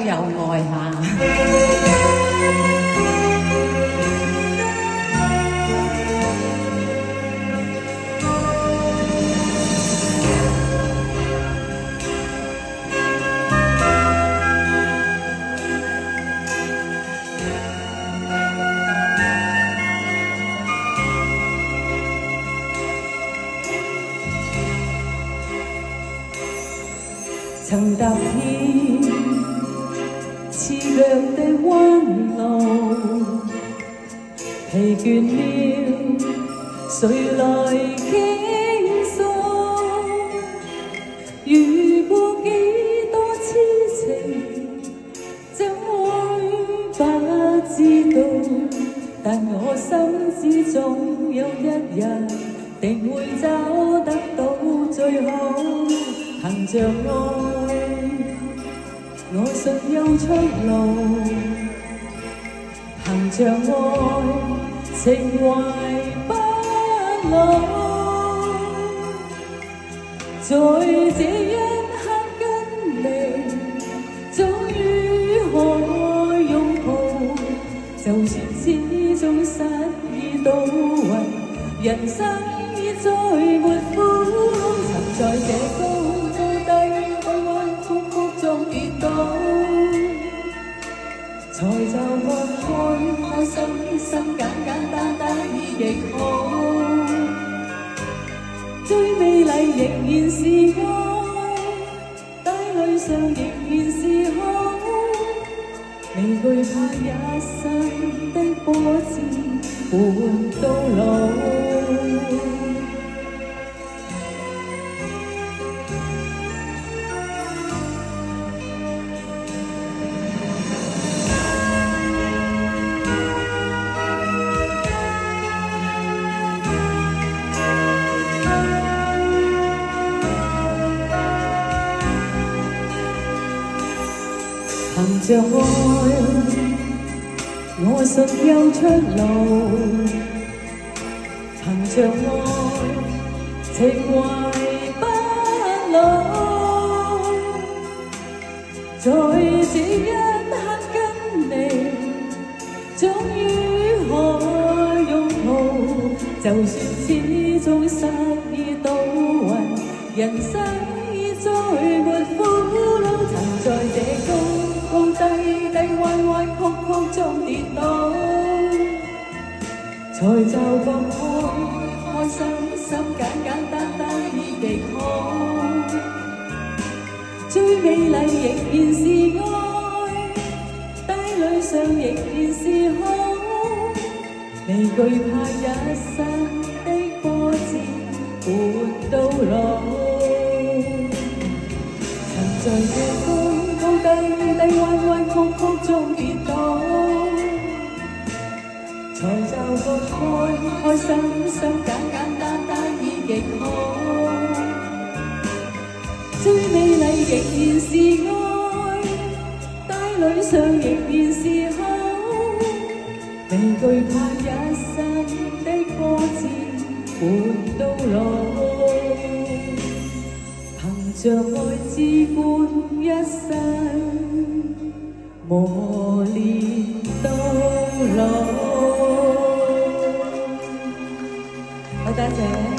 有愛下。曾踏遍刺腳的彎路，疲倦了，誰來傾訴？遇過幾多痴情，怎會不知道？但我心知總有一日，定會找得到最好。行着愛，我信有出路。行着愛，情懷不老。在這一刻跟你，終於可擁抱。就算始終失意都為人生已再沒苦惱。曾在這高跌倒，才就覺開心簡單已極好。最美麗仍然是愛，帶淚上仍然是好。未懼怕一生的波折伴到老。行着愛，我信有出路。行着愛，情懷不老。在這一刻跟你，終於可擁抱。就算始終失意都為人生已再沒苦惱。曾在這高低彎彎曲曲中跌倒，才就覺開心簡單已極好。最美麗仍然是愛，帶淚上仍然是好。未懼怕一生的波折伴到老。曾在這高低彎曲曲中跌倒，才就覺開心簡單已極好。最美麗仍然是愛，帶淚上仍然是好。未懼怕一生的波折伴到老。憑着愛只管一生磨練到老。好，多謝。